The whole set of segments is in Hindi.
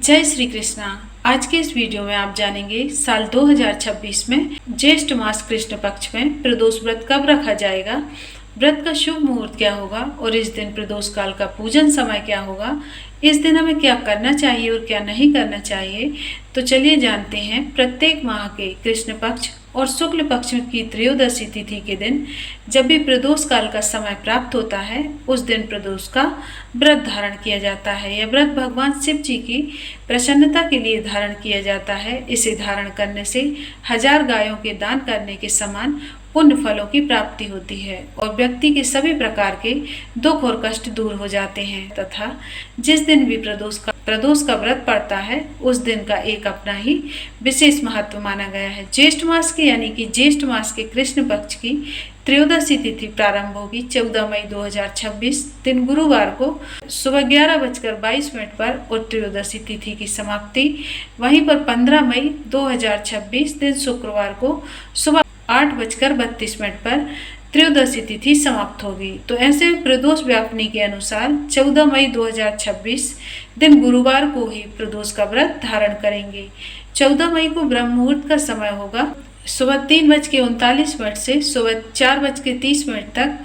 जय श्री कृष्णा। आज के इस वीडियो में आप जानेंगे साल 2026 में ज्येष्ठ मास कृष्ण पक्ष में प्रदोष व्रत कब रखा जाएगा, व्रत का शुभ मुहूर्त क्या होगा और इस दिन प्रदोष काल का पूजन समय क्या होगा, इस दिन हमें क्या करना चाहिए और क्या नहीं करना चाहिए। तो चलिए जानते हैं। प्रत्येक माह के कृष्ण पक्ष और शुक्ल पक्ष की त्रयोदशी तिथि के दिन जब भी प्रदोष काल का समय प्राप्त होता है, उस दिन प्रदोष का व्रत धारण किया जाता है। यह व्रत भगवान शिव जी की प्रसन्नता के लिए धारण किया जाता है। इसे धारण करने से 1000 गायों के दान करने के समान पुण्य फलों की प्राप्ति होती है और व्यक्ति के सभी प्रकार के दुख और कष्ट दूर हो जाते हैं तथा जिस दिन भी प्रदोष का व्रत पड़ता है उस दिन का एक अपना ही विशेष महत्व माना गया है। ज्येष्ठ मास के यानी कि ज्येष्ठ मास के कृष्ण पक्ष की त्रयोदशी तिथि प्रारंभ होगी 14 मई 2026 दिन गुरुवार को सुबह 11:22 पर और त्रयोदशी तिथि की समाप्ति वहीं पर 15 मई 2026 दिन शुक्रवार को सुबह 8:32 पर त्रयोदशी तिथि समाप्त होगी। तो ऐसे प्रदोष व्यापनी के अनुसार 14 मई 2026 दिन गुरुवार को ही प्रदोष का व्रत धारण करेंगे। 14 मई को ब्रह्म मुहूर्त का समय होगा सुबह 3:39 से सुबह 4:30 तक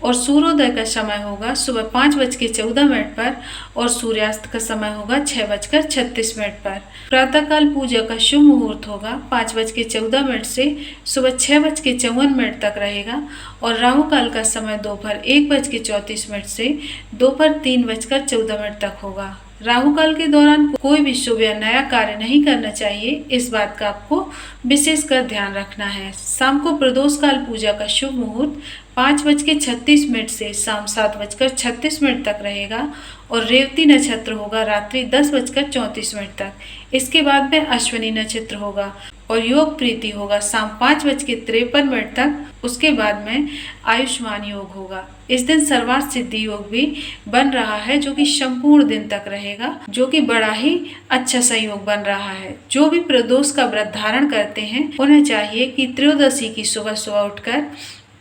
और सूर्योदय का समय होगा सुबह 5:14 पर और सूर्यास्त का समय होगा 6:36 पर। प्रातःकाल पूजा का शुभ मुहूर्त होगा 5:14 से सुबह 6:54 तक रहेगा और राहु काल का समय दोपहर 1:34 से दोपहर 3:14 तक होगा। राहु काल के दौरान कोई भी शुभ या नया कार्य नहीं करना चाहिए, इस बात का आपको विशेषकर ध्यान रखना है। शाम को प्रदोष काल पूजा का शुभ मुहूर्त 5:36 से शाम 7:36 तक रहेगा और रेवती नक्षत्र होगा रात्रि 10:34 तक। इसके बाद में अश्विनी नक्षत्र होगा और योग प्रीति होगा शाम 5:53 तक। उसके बाद में आयुष्मान योग होगा। इस दिन सर्वार्थ सिद्धि योग भी बन रहा है जो कि संपूर्ण दिन तक रहेगा, जो कि बड़ा ही अच्छा संयोग बन रहा है। जो भी प्रदोष का व्रत धारण करते हैं उन्हें चाहिए कि त्रयोदशी की सुबह सुबह उठकर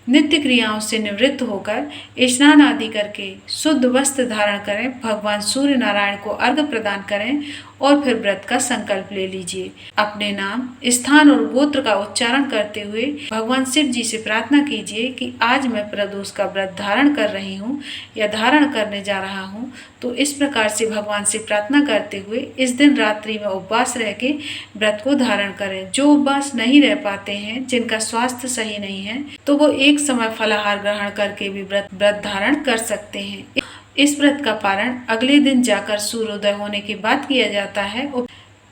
नित्य क्रियाओं से निवृत्त होकर स्नान आदि करके शुद्ध वस्त्र धारण करें, भगवान सूर्य नारायण को अर्घ्य प्रदान करें और फिर व्रत का संकल्प ले लीजिए। अपने नाम, स्थान और गोत्र का उच्चारण करते हुए भगवान शिव जी से प्रार्थना कीजिए कि आज मैं प्रदोष का व्रत धारण कर रही हूँ या धारण करने जा रहा हूँ। तो इस प्रकार से भगवान से प्रार्थना करते हुए इस दिन रात्रि में उपवास रह के व्रत को धारण करें। जो उपवास नहीं रह पाते हैं, जिनका स्वास्थ्य सही नहीं है, तो वो एक समय फलाहार ग्रहण करके भी व्रत धारण कर सकते हैं। इस व्रत का पारण अगले दिन जाकर सूर्योदय होने के बाद किया जाता है और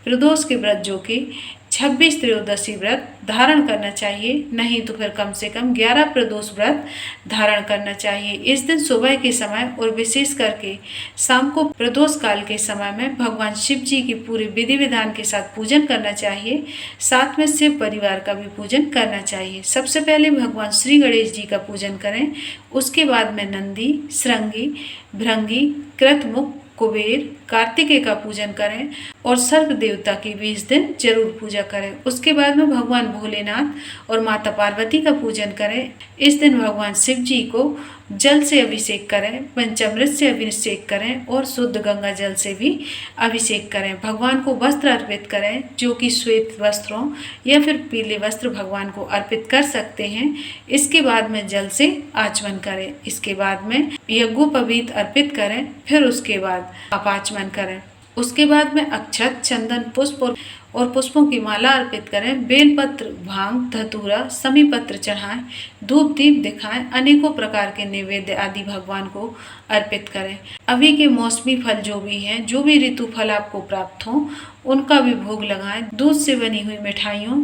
प्रदोष के व्रत जो कि 26 त्रयोदशी व्रत धारण करना चाहिए, नहीं तो फिर कम से कम 11 प्रदोष व्रत धारण करना चाहिए। इस दिन सुबह के समय और विशेष करके शाम को प्रदोष काल के समय में भगवान शिव जी की पूरे विधि विधान के साथ पूजन करना चाहिए। साथ में शिव परिवार का भी पूजन करना चाहिए। सबसे पहले भगवान श्री गणेश जी का पूजन करें, उसके बाद में नंदी, श्रृंगी, भृंगी, कृतमुख, कुबेर, कार्तिकेय का पूजन करें और सर्व देवता की भी इस दिन जरूर पूजा करें। उसके बाद में भगवान भोलेनाथ और माता पार्वती का पूजन करें। इस दिन भगवान शिव जी को जल से अभिषेक करें, पंचामृत से अभिषेक करें और शुद्ध गंगा जल से भी अभिषेक करें। भगवान को वस्त्र अर्पित करें जो कि श्वेत वस्त्रों या फिर पीले वस्त्र भगवान को अर्पित कर सकते हैं। इसके बाद में जल से आचमन करें। इसके बाद में यज्ञोपवीत अर्पित करें, फिर उसके बाद आप आचमन करें। उसके बाद में अक्षत, चंदन, पुष्प और पुष्पों की माला अर्पित करें। बेलपत्र, भांग, धतूरा, समी पत्र चढ़ाएं, धूप दीप दिखाएं, अनेकों प्रकार के नैवेद्य आदि भगवान को अर्पित करें। अभी के मौसमी फल जो भी हैं, जो भी ऋतु फल आपको प्राप्त हो, उनका भी भोग लगाएं। दूध से बनी हुई मिठाइयों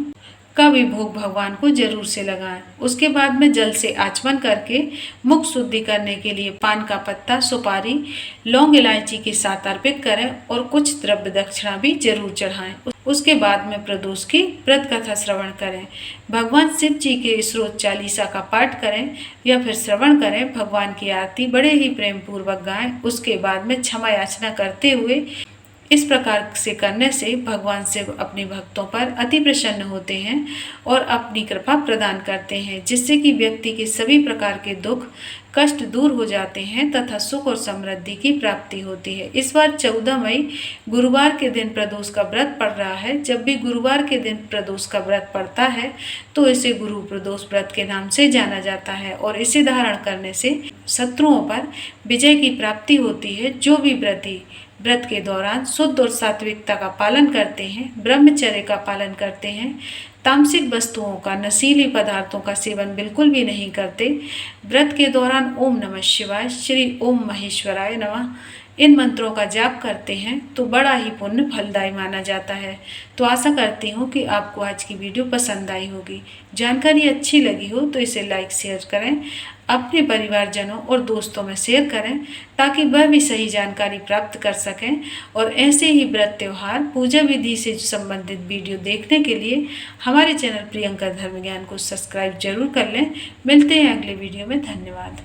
का भी भोग भगवान को जरूर से लगाएं। उसके बाद में जल से आचमन करके मुख शुद्धि करने के लिए पान का पत्ता, सुपारी, लौंग, इलायची के साथ अर्पित करें और कुछ द्रव्य दक्षिणा भी जरूर चढ़ाएं। उसके बाद में प्रदोष की व्रत कथा श्रवण करें। भगवान शिव जी के स्रोत चालीसा का पाठ करें या फिर श्रवण करें। भगवान की आरती बड़े ही प्रेम पूर्वक गाएं। उसके बाद में क्षमा याचना करते हुए इस प्रकार से करने से भगवान शिव अपने भक्तों पर अति प्रसन्न होते हैं और अपनी कृपा प्रदान करते हैं, जिससे कि व्यक्ति के सभी प्रकार के दुख, कष्ट दूर हो जाते हैं तथा सुख और समृद्धि की प्राप्ति होती है। इस बार 14 मई गुरुवार के दिन प्रदोष का व्रत पड़ रहा है। जब भी गुरुवार के दिन प्रदोष का व्रत पड़ता है तो इसे गुरु प्रदोष व्रत के नाम से जाना जाता है और इसे धारण करने से शत्रुओं पर विजय की प्राप्ति होती है। जो भी व्रती व्रत के दौरान शुद्ध और सात्विकता का पालन करते हैं, ब्रह्मचर्य का पालन करते हैं, तामसिक वस्तुओं का, नशीली पदार्थों का सेवन बिल्कुल भी नहीं करते, व्रत के दौरान ओम नमः शिवाय, श्री ओम महेश्वराय नमः इन मंत्रों का जाप करते हैं तो बड़ा ही पुण्य फलदायी माना जाता है। तो आशा करती हूँ कि आपको आज की वीडियो पसंद आई होगी। जानकारी अच्छी लगी हो तो इसे लाइक शेयर करें, अपने परिवारजनों और दोस्तों में शेयर करें ताकि वह भी सही जानकारी प्राप्त कर सकें। और ऐसे ही व्रत त्योहार पूजा विधि से संबंधित वीडियो देखने के लिए हमारे चैनल प्रियंका धर्म ज्ञान को सब्सक्राइब जरूर कर लें। मिलते हैं अगले वीडियो में। धन्यवाद।